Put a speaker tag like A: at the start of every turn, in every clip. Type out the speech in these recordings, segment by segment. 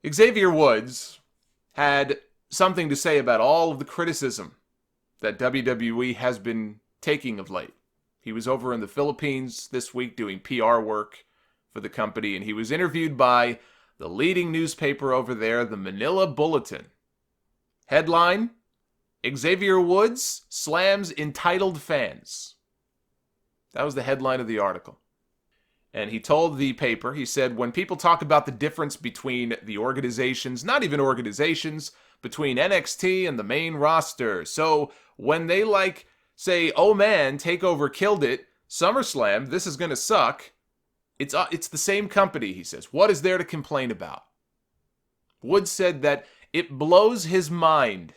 A: Xavier Woods had something to say about all of the criticism that WWE has been taking of late. He was over in the Philippines this week doing PR work for the company, and he was interviewed by the leading newspaper over there, the Manila Bulletin. Headline: Xavier Woods slams entitled fans. That was the headline of the article. And he told the paper, he said, when people talk about the difference between the organizations, not even organizations, between NXT and the main roster. So when they say, oh man, TakeOver killed it, SummerSlam, this is going to suck. It's the same company, he says. What is there to complain about? Woods said that it blows his mind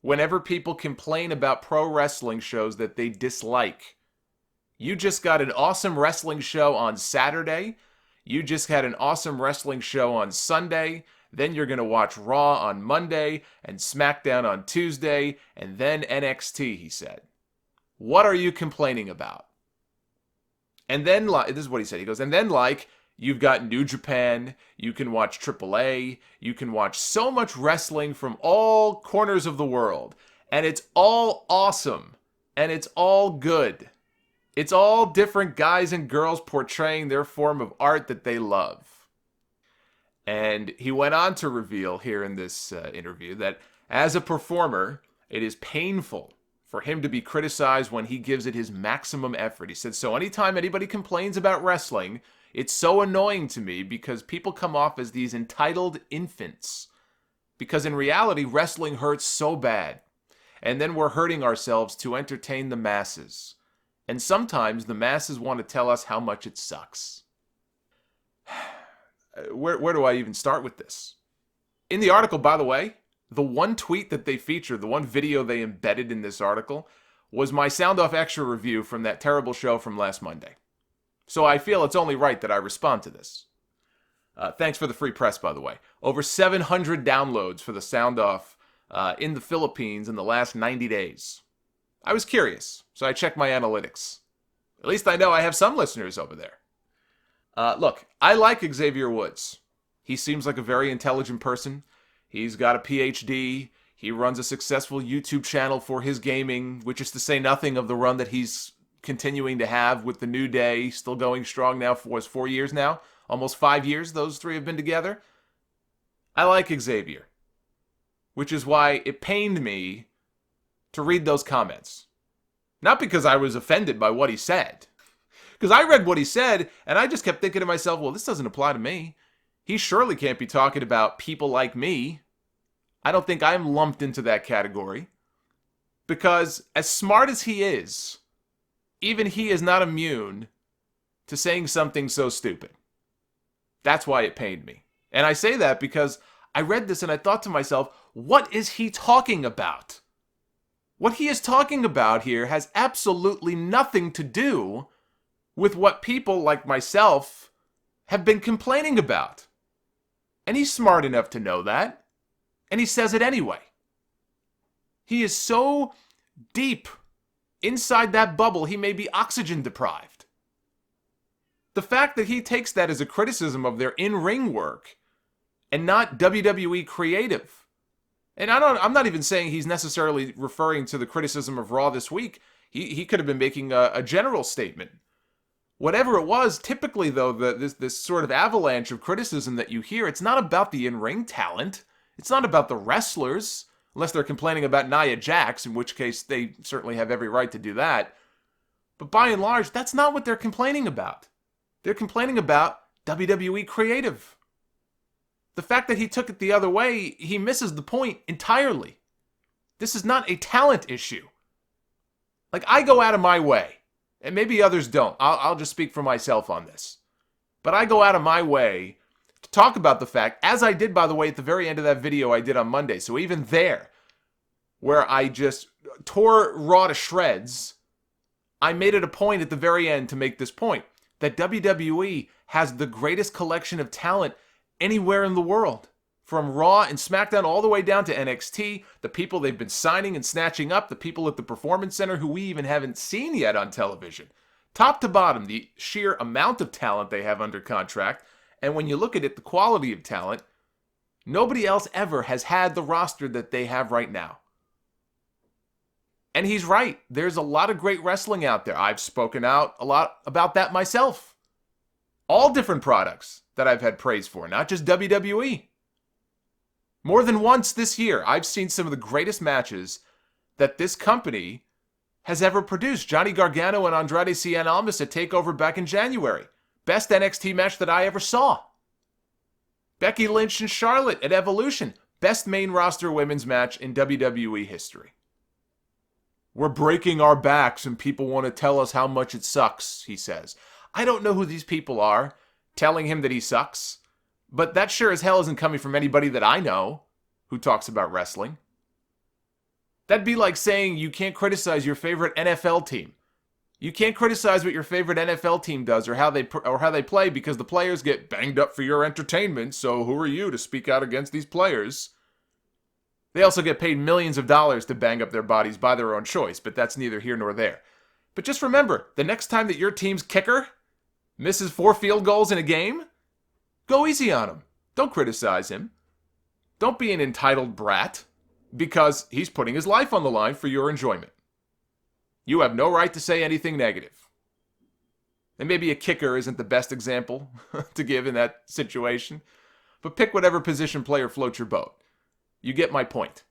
A: whenever people complain about pro wrestling shows that they dislike. You just got an awesome wrestling show on Saturday. You just had an awesome wrestling show on Sunday. Then you're going to watch Raw on Monday and SmackDown on Tuesday and then NXT, he said. What are you complaining about? And then, this is what he said. He goes, and then you've got New Japan, you can watch AAA, you can watch so much wrestling from all corners of the world. And it's all awesome. And it's all good. It's all different guys and girls portraying their form of art that they love. And he went on to reveal here in this interview that as a performer, it is painful for him to be criticized when he gives it his maximum effort. He said, so anytime anybody complains about wrestling, it's so annoying to me because people come off as these entitled infants. Because in reality, wrestling hurts so bad. And then we're hurting ourselves to entertain the masses. And sometimes the masses want to tell us how much it sucks. Where do I even start with this? In the article, by the way, the one tweet that they featured, the one video they embedded in this article, was my Sound Off Extra review from that terrible show from last Monday. So I feel it's only right that I respond to this. Thanks for the free press, by the way. Over 700 downloads for the Sound Off in the Philippines in the last 90 days. I was curious, so I checked my analytics. At least I know I have some listeners over there. Look, I like Xavier Woods. He seems like a very intelligent person. He's got a PhD. He runs a successful YouTube channel for his gaming, which is to say nothing of the run that he's continuing to have with the New Day, still going strong now for 4 years now. Almost 5 years those three have been together. I like Xavier, which is why it pained me to read those comments. Not because I was offended by what he said. Because I read what he said, and I just kept thinking to myself, well, this doesn't apply to me. He surely can't be talking about people like me. I don't think I'm lumped into that category. Because as smart as he is, even he is not immune to saying something so stupid. That's why it pained me. And I say that because I read this and I thought to myself, what is he talking about? What he is talking about here has absolutely nothing to do with what people like myself have been complaining about. And he's smart enough to know that. And he says it anyway. He is so deep inside that bubble, he may be oxygen deprived. The fact that he takes that as a criticism of their in-ring work and not WWE creative. And I'm not even saying he's necessarily referring to the criticism of Raw this week. He could have been making a general statement. Whatever it was, typically though, this sort of avalanche of criticism that you hear, it's not about the in-ring talent. It's not about the wrestlers, unless they're complaining about Nia Jax, in which case they certainly have every right to do that. But by and large, that's not what they're complaining about. They're complaining about WWE creative. The fact that he took it the other way, he misses the point entirely. This is not a talent issue. Like, I go out of my way, and maybe others don't. I'll just speak for myself on this. But I go out of my way to talk about the fact, as I did, by the way, at the very end of that video I did on Monday. So even there, where I just tore Raw to shreds, I made it a point at the very end to make this point, that WWE has the greatest collection of talent anywhere in the world. From Raw and SmackDown all the way down to NXT, the people they've been signing and snatching up, the people at the Performance Center who we even haven't seen yet on television. Top to bottom, the sheer amount of talent they have under contract, and when you look at it, the quality of talent, Nobody else ever has had the roster that they have right now. And he's right. There's a lot of great wrestling out there. I've spoken out a lot about that myself. All different products that I've had praise for, not just WWE. More than once this year, I've seen some of the greatest matches that this company has ever produced. Johnny Gargano and Andrade Cien Almas at TakeOver back in January. Best NXT match that I ever saw. Becky Lynch and Charlotte at Evolution. Best main roster women's match in WWE history. We're breaking our backs and people want to tell us how much it sucks, he says. I don't know who these people are telling him that he sucks, but that sure as hell isn't coming from anybody that I know who talks about wrestling. That'd be like saying you can't criticize your favorite NFL team. You can't criticize what your favorite NFL team does or how they play because the players get banged up for your entertainment, so who are you to speak out against these players? They also get paid millions of dollars to bang up their bodies by their own choice, but that's neither here nor there. But just remember, the next time that your team's kicker misses 4 field goals in a game, go easy on him. Don't criticize him. Don't be an entitled brat, because he's putting his life on the line for your enjoyment. You have no right to say anything negative. And maybe a kicker isn't the best example to give in that situation, but pick whatever position player floats your boat. You get my point.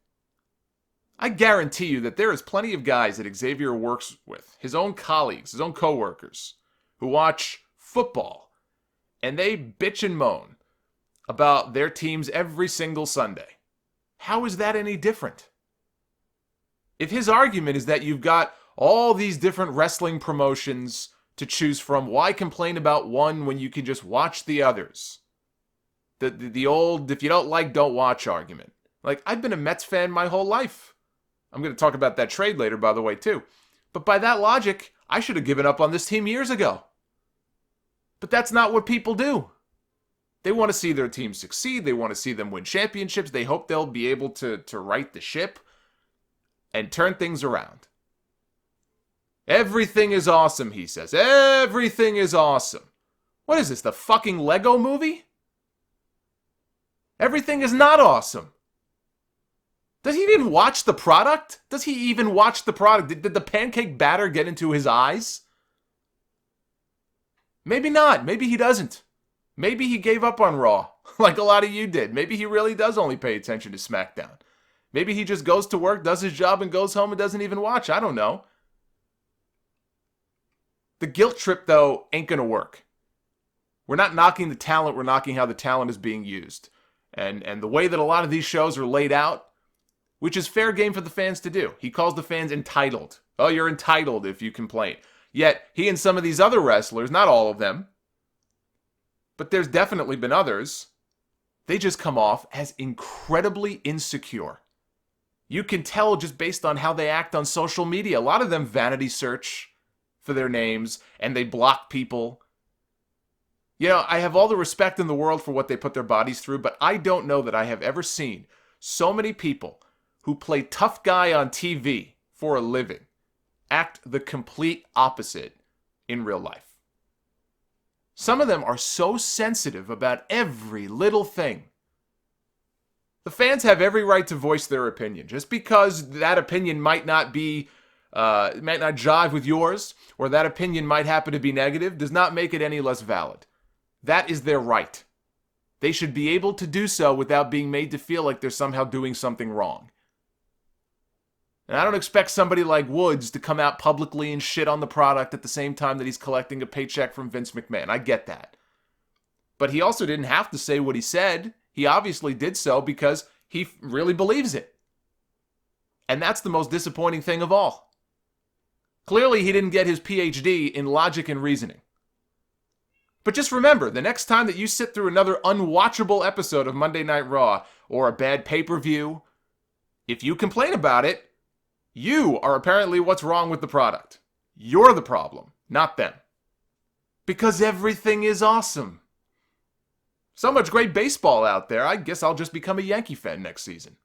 A: I guarantee you that there is plenty of guys that Xavier works with, his own colleagues, his own coworkers, who watch football, and they bitch and moan about their teams every single Sunday. How is that any different? If his argument is that you've got all these different wrestling promotions to choose from, why complain about one when you can just watch the others? The old, if you don't like, don't watch argument. Like, I've been a Mets fan my whole life. I'm going to talk about that trade later, by the way, too. But by that logic, I should have given up on this team years ago. But that's not what people do. They want to see their team succeed. They want to see them win championships. They hope they'll be able to right the ship and turn things around. Everything is awesome, he says. Everything is awesome. What is this, the fucking Lego movie? Everything is not awesome. Does he even watch the product? Does he even watch the product? Did the pancake batter get into his eyes? Maybe not. Maybe he doesn't. Maybe he gave up on Raw, like a lot of you did. Maybe he really does only pay attention to SmackDown. Maybe he just goes to work, does his job, and goes home and doesn't even watch. I don't know. The guilt trip, though, ain't going to work. We're not knocking the talent. We're knocking how the talent is being used. And the way that a lot of these shows are laid out, which is fair game for the fans to do. He calls the fans entitled. Oh, you're entitled if you complain. Yet, he and some of these other wrestlers, not all of them, but there's definitely been others, they just come off as incredibly insecure. You can tell just based on how they act on social media. A lot of them vanity search for their names, and they block people. You know, I have all the respect in the world for what they put their bodies through, but I don't know that I have ever seen so many people who play tough guy on TV for a living act the complete opposite in real life. Some of them are so sensitive about every little thing. The fans have every right to voice their opinion. Just because that opinion might not jive with yours, or that opinion might happen to be negative, does not make it any less valid. That is their right. They should be able to do so without being made to feel like they're somehow doing something wrong. And I don't expect somebody like Woods to come out publicly and shit on the product at the same time that he's collecting a paycheck from Vince McMahon. I get that. But he also didn't have to say what he said. He obviously did so because he really believes it. And that's the most disappointing thing of all. Clearly, he didn't get his PhD in logic and reasoning. But just remember, the next time that you sit through another unwatchable episode of Monday Night Raw or a bad pay-per-view, if you complain about it, you are apparently what's wrong with the product. You're the problem, not them. Because everything is awesome. So much great baseball out there, I guess I'll just become a Yankee fan next season.